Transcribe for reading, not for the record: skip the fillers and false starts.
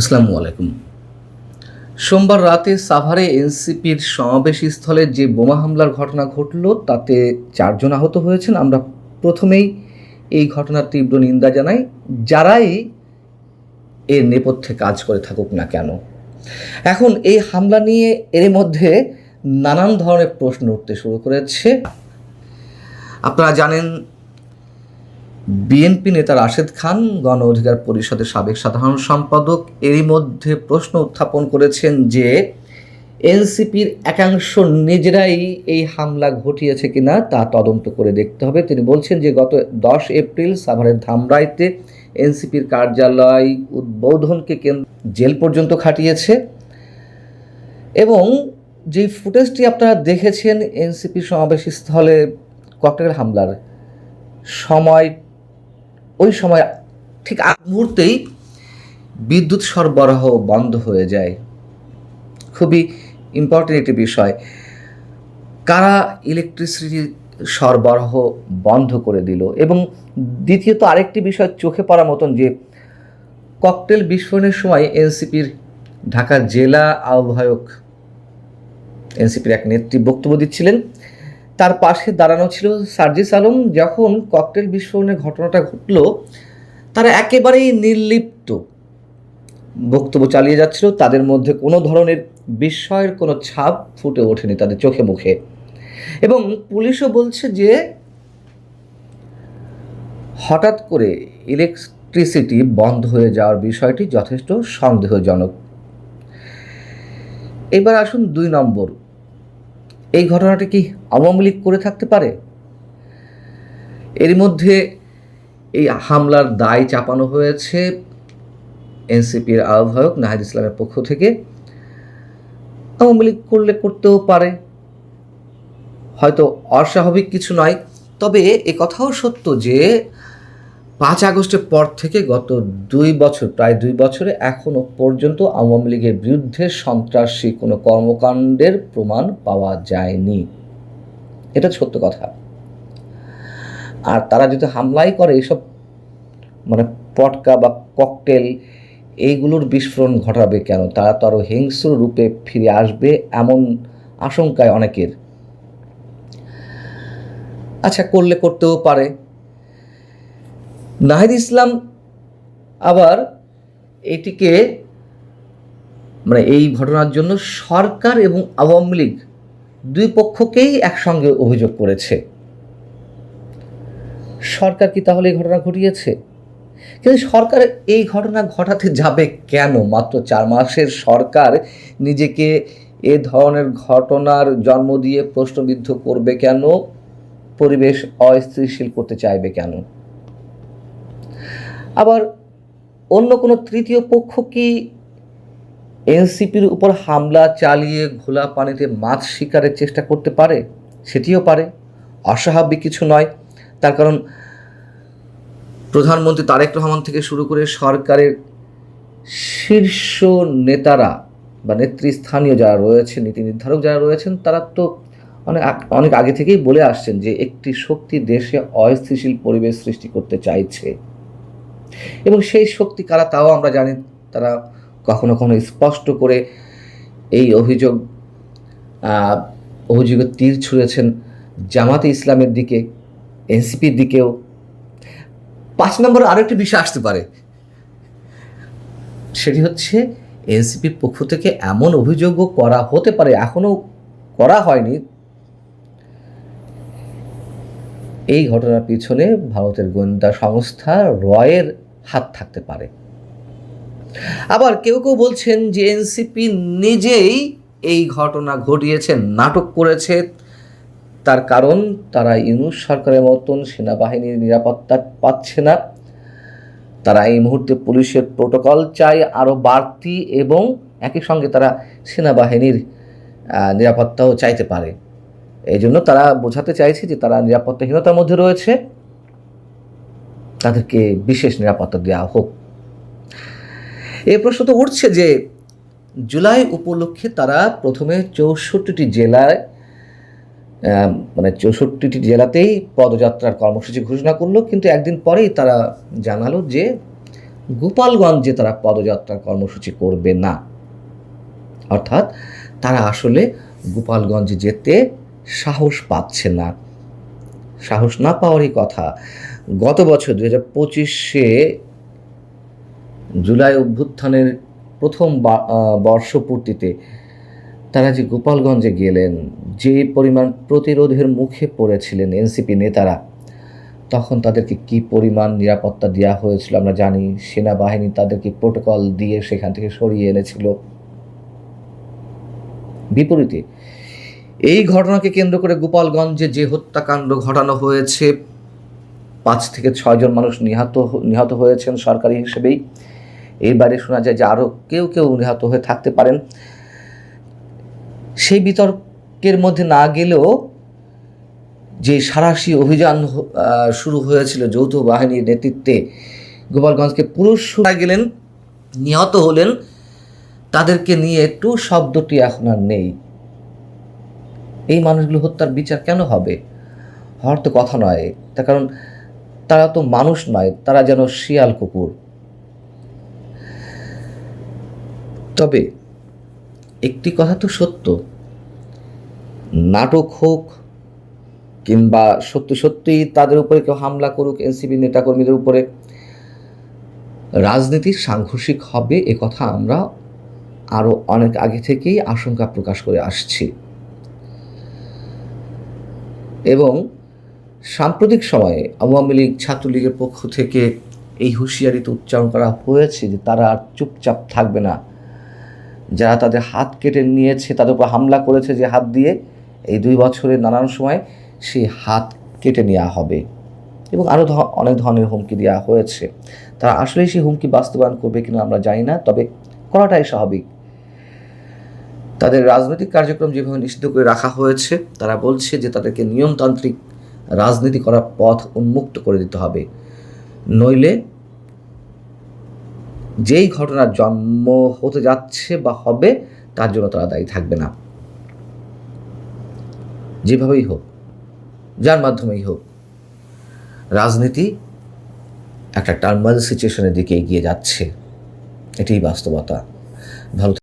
আসসালামু আলাইকুম। সোমবার রাতে সাভারে এনসিপির সমাবেশস্থলে যে বোমা হামলার ঘটনা ঘটল তাতে ৪ জন আহত হয়েছেন। আমরা প্রথমেই এই ঘটনার তীব্র নিন্দা জানাই, যারাই এর নেপথ্যে কাজ করে থাকুক না কেন। এখন এই হামলা নিয়ে এর মধ্যে নানান ধরনের প্রশ্ন উঠতে শুরু করেছে। আপনারা জানেন, বিএনপি নেতা রাশেদ খান, গণ অধিকার পরিষদের সাবেক সাধারণ সম্পাদক, এরই মধ্যে প্রশ্ন উত্থাপন করেছেন যে এনসিপির একাংশ নিজেরাই এই হামলা ঘটিয়েছে কিনা তা তদন্ত করে দেখতে হবে। তিনি বলছেন যে গত 10 এপ্রিল সাভারের ধামরাইতে এনসিপির কার্যালয় উদ্বোধনকে জেল পর্যন্ত খাটিয়েছে এবং যে ফুটেজটি আপনারা দেখেছেন এনসিপির সমাবেশস্থলে ককটেল হামলার সময়, ওই সময় ঠিক আগ মুহূর্তেই বিদ্যুৎ সরবরাহ বন্ধ হয়ে যায়। খুবই ইম্পর্টেন্ট একটি বিষয়, কারা ইলেকট্রিসিটি সরবরাহ বন্ধ করে দিল। এবং দ্বিতীয়ত আরেকটি বিষয় চোখে পড়ার মতন, যে ককটেল বিস্ফোরণের সময় এনসিপির ঢাকা জেলা আহ্বায়ক, এনসিপির এক নেত্রী বক্তব্য দিচ্ছিলেন, তার পাশে দাঁড়ানো ছিল সার্জিস আলম। যখন ককটেল বিস্ফোরণের ঘটনাটা ঘটল, তারা একেবারেই নির্লিপ্ত বক্তব্য চালিয়ে যাচ্ছিল। তাদের মধ্যে কোনো ধরনের বিস্ময়ের কোনো ছাপ ফুটে ওঠেনি তাদের চোখে মুখে। এবং পুলিশও বলছে যে হঠাৎ করে ইলেকট্রিসিটি বন্ধ হয়ে যাওয়ার বিষয়টি যথেষ্ট সন্দেহজনক। এবার আসুন 2 নম্বর, এই ঘটনাটি কি আওয়ামী লীগ করে থাকতে পারে? এর মধ্যে এই হামলার দায় চাপানো হয়েছে এনসিপির আহ্বায়ক নাহিদ ইসলামের পক্ষ থেকে। আওয়ামী লীগ করলে করতেও পারে, হয়তো অস্বাভাবিক কিছু নয়। তবে এ কথাও সত্য যে 5 আগস্টের পর থেকে গত 2 বছর, প্রায় 2 বছরে এখনও পর্যন্ত আওয়ামী লীগের বিরুদ্ধে সন্ত্রাসী কোনো কর্মকাণ্ডের প্রমাণ পাওয়া যায়নি। এটা সত্য কথা। আর তারা যদি হামলাই করে, এসব মানে পটকা বা ককটেল এইগুলোর বিস্ফোরণ ঘটাবে কেন? তারা তো আরও হিংস্র রূপে ফিরে আসবে এমন আশঙ্কায় অনেকের। আচ্ছা, করলে করতেও পারে। নাহিদ ইসলাম আবার এটিকে এই ঘটনার জন্য সরকার এবং আওয়ামী লীগ 2 পক্ষকেই একসঙ্গে অভিযোগ করেছে। সরকার কি তাহলে এই ঘটনা ঘটিয়েছে? কিন্তু সরকার এই ঘটনা ঘটাতে যাবে কেন? মাত্র 4 মাসের সরকার নিজেকে এ ধরনের ঘটনার জন্ম দিয়ে প্রশ্নবিদ্ধ করবে কেন? পরিবেশ অস্থিতিশীল করতে চাইবে কেন? আবার অন্য কোনো তৃতীয় পক্ষ কি এনসিপির উপর হামলা চালিয়ে ঘোলা পানিতে মাছ শিকারের চেষ্টা করতে পারে? সেটিও পারে, অস্বাভাবিক কিছু নয়। তার কারণ প্রধানমন্ত্রী তারেক রহমান থেকে শুরু করে সরকারের শীর্ষ নেতারা বা নেতৃস্থানীয় যারা রয়েছেন, নীতি নির্ধারক যারা রয়েছেন, তারা তো অনেক আগে থেকেই বলে আসছেন যে একটি শক্তি দেশে অস্থিতিশীল পরিবেশ সৃষ্টি করতে চাইছে। এবং সেই শক্তি কারা তাও আমরা জানি। তারা কখনো কখনো স্পষ্ট করে এই অভিযোগের তীর ছুঁড়েছেন জামাতে ইসলামের দিকে, এনসিপির দিকেও। 5 নম্বরে আরেকটি বিষয় আসতে পারে, সেটি হচ্ছে এনসিপির পক্ষ থেকে এমন অভিযোগও করা হতে পারে, এখনও করা হয়নি, এই ঘটনার পিছনে ভারতের গোয়েন্দা সংস্থা রয়ের হাত থাকতে পারে। আবার কেউ কেউ বলছেন যে এনসিপি নিজেই এই ঘটনা ঘটিয়েছে, নাটক করেছে। তার কারণ তারা ইউনূস সরকারের মতন সেনাবাহিনীর নিরাপত্তা পাচ্ছে না। তারা এই মুহূর্তে পুলিশের প্রোটোকল চায় আরও বাড়তি, এবং একই সঙ্গে তারা সেনাবাহিনীর নিরাপত্তাও চাইতে পারে। এই জন্য তারা বোঝাতে চাইছে যে তারা নিরাপত্তাহীনতার মধ্যে রয়েছে, তাদেরকে বিশেষ নিরাপত্তা দেওয়া হোক। এই প্রশ্ন তো উঠছে যে জুলাই উপলক্ষে তারা প্রথমে 64টি জেলায় 64টি জেলাতেই পদযাত্রার কর্মসূচি ঘোষণা করলো, কিন্তু একদিন পরেই তারা জানালো যে গোপালগঞ্জে তারা পদযাত্রা কর্মসূচি করবে না, অর্থাৎ তারা আসলে গোপালগঞ্জে যেতে সাহস পাচ্ছে না। সাহস না পাওয়ারই কথা। গত বছর 2025-এ জুলাই অভ্যুত্থানের প্রথম বর্ষপূর্তিতে তারা যে গোপালগঞ্জে গেলেন, যে পরিমাণ প্রতিরোধের মুখে পড়েছিলেন এনসিপি নেতারা, তখন তাদেরকে কি পরিমাণ নিরাপত্তা দেওয়া হয়েছিল আমরা জানি। সেনাবাহিনী তাদেরকে প্রোটোকল দিয়ে সেখান থেকে সরিয়ে এনেছিল। বিপরীতে এই ঘটনাকে কেন্দ্র করে গোপালগঞ্জে যে হত্যাকাণ্ড ঘটানো হয়েছে, 5 থেকে 6 জন মানুষ নিহত হয়েছেন সরকারি হিসেবেই। এর বাইরে শোনা যায় যে আরও কেউ নিহত হয়ে থাকতে পারেন। সেই বিতর্কের মধ্যে না গেলেও যে সাঁড়াশি অভিযান শুরু হয়েছিল যৌথ বাহিনীর নেতৃত্বে, গোপালগঞ্জকে পুরুষ শোনা গেলেন, নিহত হলেন, তাদেরকে নিয়ে একটু শব্দটি এখন আর নেই। এই মানুষগুলো হত্যার বিচার কেন হবে? হওয়ার তো কথা নয়। তার কারণ তারা তো মানুষ নয়, তারা যেন শিয়াল কুকুর। তবে একটি কথা তো সত্য, নাটক হোক কিংবা সত্যিই তাদের উপরে কেউ হামলা করুক, এনসিপি নেতাকর্মীদের উপরে, রাজনীতি সাংঘর্ষিক হবে এ কথা আমরা আরও অনেক আগে থেকেই আশঙ্কা প্রকাশ করে আসছি। এবং সাম্প্রতিক সময়ে আওয়ামী লীগ, ছাত্রলীগের পক্ষ থেকে এই হুঁশিয়ারিতে উচ্চারণ করা হয়েছে যে তারা আর চুপচাপ থাকবে না। যারা তাদের হাত কেটে নিয়েছে, তাদের উপর হামলা করেছে যে হাত দিয়ে, এই 2 বছরের নানান সময় সেই হাত কেটে নেওয়া হবে। এবং আরও অনেক ধরনের হুমকি দেওয়া হয়েছে। তারা আসলেই সেই হুমকি বাস্তবায়ন করবে কিনা আমরা জানি না, তবে করাটাই স্বাভাবিক। তাদের রাজনৈতিক কার্যক্রম যেভাবে নিষিদ্ধ করে রাখা হয়েছে, তারা বলছে যে তাদেরকে নিয়মতান্ত্রিক রাজনীতি করার পথ উন্মুক্ত করে দিতে হবে, নইলে যেই ঘটনার জন্ম হতে যাচ্ছে বা হবে তার জন্য তারা দায়ী থাকবে না। যেভাবেই হোক, যার মাধ্যমেই হোক, রাজনীতি একটা টার্মাল সিচুয়েশনের দিকে এগিয়ে যাচ্ছে। এটাই বাস্তবতা। ভালো